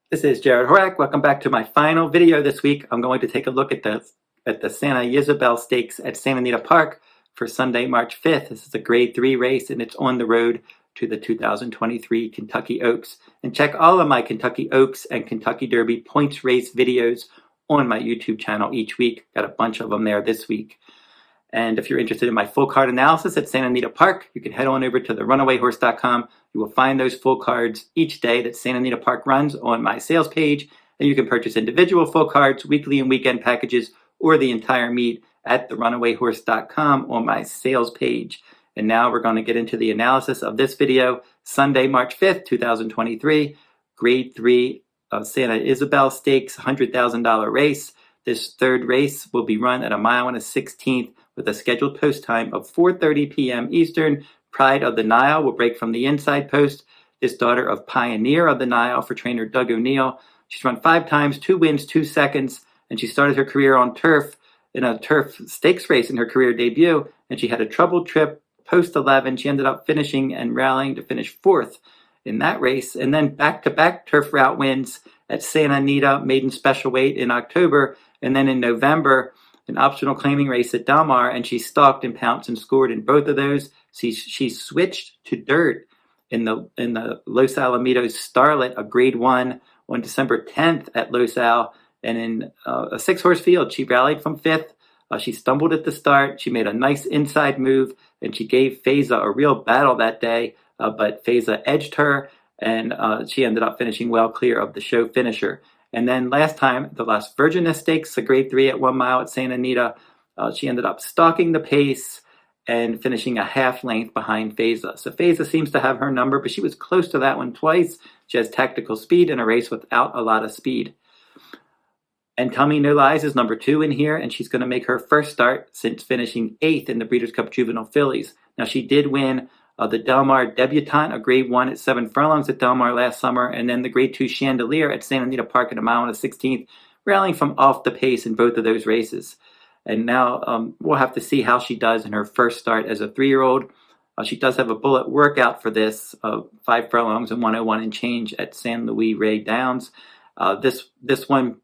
This is Jared Horak. Welcome back to my final video this week. I'm going to take a look at the Santa Ysabel Stakes at Santa Anita Park for Sunday, March 5th. This is a Grade 3 race, and it's on the road to the 2023 Kentucky Oaks. And check all of my Kentucky Oaks and Kentucky Derby points race videos on my YouTube channel each week. Got a bunch of them there this week. And if you're interested in my full card analysis at Santa Anita Park, you can head on over to therunawayhorse.com. You will find those full cards each day that Santa Anita Park runs on my sales page. And you can purchase individual full cards, weekly and weekend packages, or the entire meet at therunawayhorse.com on my sales page. And now we're going to get into the analysis of this video. Sunday, March 5th, 2023, Grade 3 of Santa Ysabel Stakes, $100,000 race. This third race will be run at 1 mile and a 16th with a scheduled post time of 4:30 p.m. Eastern. Pride of the Nile will break from the inside post. This daughter of Pioneer of the Nile for trainer Doug O'Neill. She's run 5 times, 2 wins, 2 seconds, and she started her career on turf in a turf stakes race in her career debut, and she had a troubled trip post 11. She ended up finishing and rallying to finish 4th in that race, and then back-to-back turf route wins at Santa Anita Maiden Special Weight in October, and then in November, an optional claiming race at Del Mar, and she stalked and pounced and scored in both of those. She switched to dirt in the Los Alamitos Starlet, a Grade 1 on December 10th at Los Al, and in a 6-horse field, she rallied from 5th. She stumbled at the start. She made a nice inside move, and she gave Feza a real battle that day, but Feza edged her, and she ended up finishing well clear of the show finisher. And then last time, the Las Virgenes Stakes, a Grade 3 at 1 mile at Santa Anita, she ended up stalking the pace and finishing a half length behind Feza. So Feza seems to have her number, but she was close to that one twice. She has tactical speed in a race without a lot of speed. And Tell Me No Lies is number 2 in here, and she's going to make her first start since finishing 8th in the Breeders' Cup Juvenile Fillies. Now, she did win the Del Mar Debutante, a Grade 1 at 7 furlongs at Del Mar last summer, and then the Grade 2 Chandelier at Santa Anita Park at 1 mile and a 16th, rallying from off the pace in both of those races. And now we'll have to see how she does in her first start as a 3-year-old. She does have a bullet workout for this, 5 furlongs and 101 and change at San Luis Rey Downs. This one,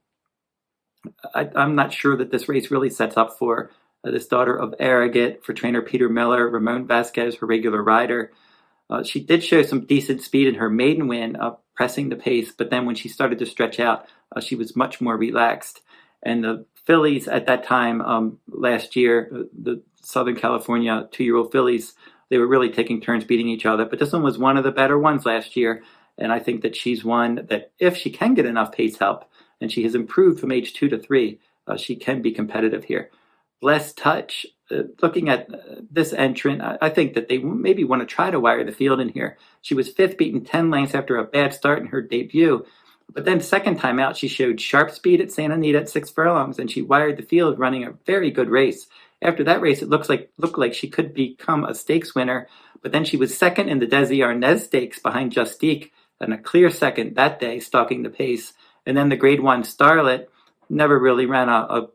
I'm not sure that this race really sets up for this daughter of Arrogate for trainer Peter Miller, Ramon Vasquez, her regular rider. She did show some decent speed in her maiden win, pressing the pace, but then when she started to stretch out, she was much more relaxed. And the fillies at that time last year, the Southern California 2-year-old fillies, they were really taking turns beating each other. But this one was one of the better ones last year. And I think that she's one that if she can get enough pace help, and she has improved from age 2 to 3, she can be competitive here. Blessed Touch, looking at this entrant, I think that they maybe want to try to wire the field in here. She was 5th, beaten 10 lengths after a bad start in her debut. But then second time out, she showed sharp speed at Santa Anita at 6 furlongs, and she wired the field running a very good race. After that race, it looked like she could become a stakes winner. But then she was second in the Desi Arnaz Stakes behind Justique, and a clear second that day, stalking the pace. And then the Grade 1 Starlet never really ran a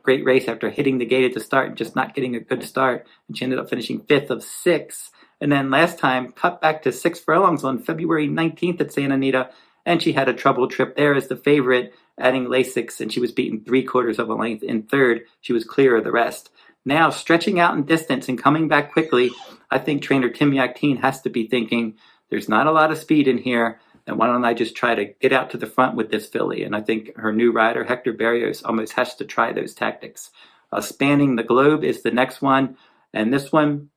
great race after hitting the gate at the start and just not getting a good start. And she ended up finishing 5th of 6. And then last time, cut back to 6 furlongs on February 19th at Santa Anita. And she had a troubled trip there as the favorite, adding Lasix, and she was beaten 3/4 of a length in 3rd. She was clear of the rest. Now, stretching out in distance and coming back quickly, I think trainer Tim Yakteen has to be thinking, there's not a lot of speed in here, and why don't I just try to get out to the front with this filly? And I think her new rider, Hector Berrios, almost has to try those tactics. Spanning the Globe is the next one. And this one,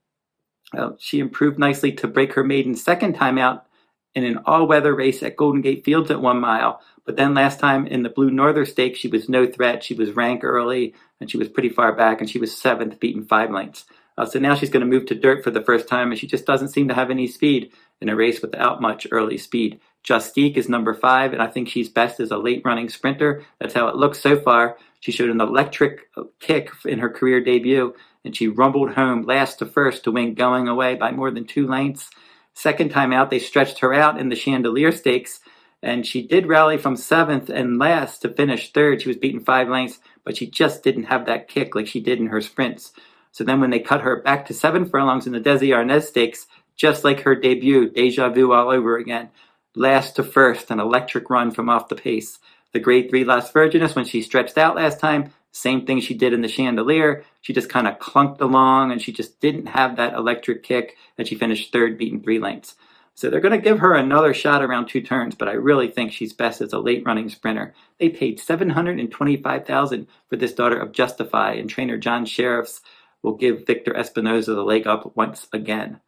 she improved nicely to break her maiden second time out in an all-weather race at Golden Gate Fields at 1 mile. But then last time in the Blue Northern Stakes, she was no threat. She was rank early, and she was pretty far back, and she was 7th, beaten 5 lengths. So now she's going to move to dirt for the first time, and she just doesn't seem to have any speed in a race without much early speed. Justique is number 5, and I think she's best as a late-running sprinter. That's how it looks so far. She showed an electric kick in her career debut, and she rumbled home last to first to win going away by more than 2 lengths. Second time out, they stretched her out in the Chandelier Stakes, and she did rally from 7th and last to finish 3rd. She was beaten 5 lengths, but she just didn't have that kick like she did in her sprints. So then when they cut her back to 7 furlongs in the Desi Arnaz Stakes, just like her debut, deja vu all over again. last to first, an electric run from off the pace. The grade 3 Las Virgenes, when she stretched out last time, same thing she did in the Chandelier. She just kind of clunked along and she just didn't have that electric kick, and she finished third, beaten 3 lengths. So they're going to give her another shot around 2 turns, but I really think she's best as a late running sprinter. They paid $725,000 for this daughter of Justify, and trainer John Sheriffs will give Victor Espinoza the leg up once again.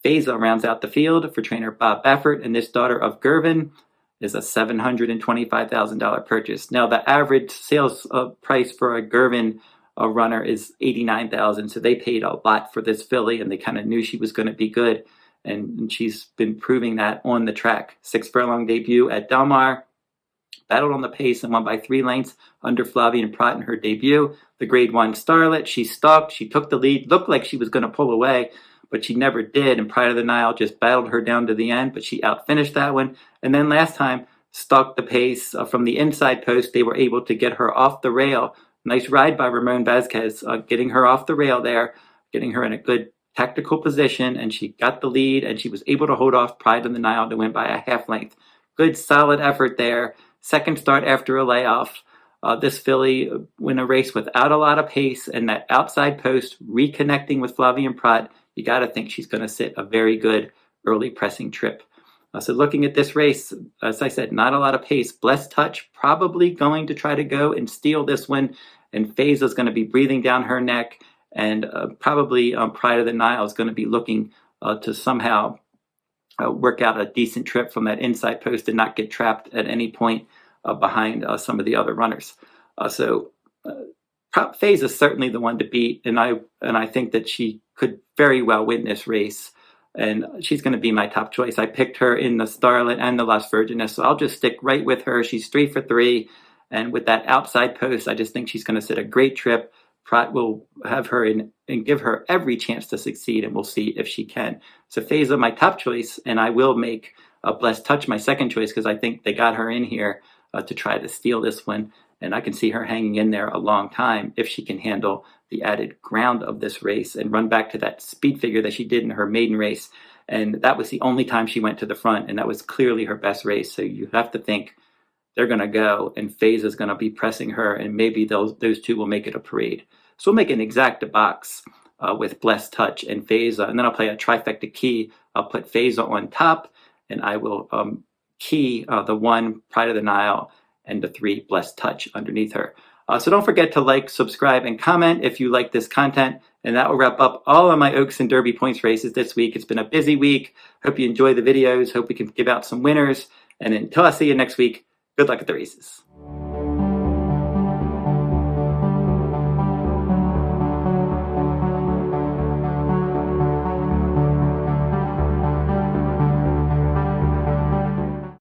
Feza rounds out the field for trainer Bob Baffert, and this daughter of Gervin is a $725,000 purchase. Now, the average sales price for a Gervin runner is $89,000, so they paid a lot for this filly, and they kind of knew she was going to be good, and she's been proving that on the track. 6 furlong debut at Del Mar, battled on the pace and won by 3 lengths under Flavien Prat in her debut. The grade 1 Starlet, she stalked, she took the lead, looked like she was going to pull away, but she never did, and Pride of the Nile just battled her down to the end, but she outfinished that one. And then last time, stalked the pace from the inside post. They were able to get her off the rail. Nice ride by Ramon Vasquez, getting her off the rail there, getting her in a good tactical position, and she got the lead, and she was able to hold off Pride of the Nile to win by a half length. Good, solid effort there. Second start after a layoff. This filly win a race without a lot of pace, and that outside post reconnecting with Flavien Prat, you got to think she's going to sit a very good early pressing trip. So looking at this race, as I said, not a lot of pace. Blessed Touch probably going to try to go and steal this one, and Feza is going to be breathing down her neck, and probably Pride of the Nile is going to be looking to somehow work out a decent trip from that inside post and not get trapped at any point behind some of the other runners. Feza is certainly the one to beat, and I think that she could very well win this race, and she's going to be my top choice. I picked her in the Starlet and the Las Virgenes, so I'll just stick right with her. She's 3 for 3, and with that outside post, I just think she's going to sit a great trip. Prat will have her in and give her every chance to succeed, and we'll see if she can. So Feza, my top choice, and I will make Blessed Touch my second choice because I think they got her in here to try to steal this one, and I can see her hanging in there a long time if she can handle the added ground of this race and run back to that speed figure that she did in her maiden race. And that was the only time she went to the front, and that was clearly her best race. So you have to think they're going to go, and Feza is going to be pressing her, and maybe those two will make it a parade. So we'll make an exacta box with Blessed Touch and Feza, and then I'll play a trifecta key. I'll put Feza on top, and I will key the 1 Pride of the Nile and the 3 Blessed Touch underneath her. So don't forget to like, subscribe, and comment if you like this content. And that will wrap up all of my Oaks and Derby points races this week. It's been a busy week. Hope you enjoy the videos. Hope we can give out some winners. And until I see you next week, good luck at the races.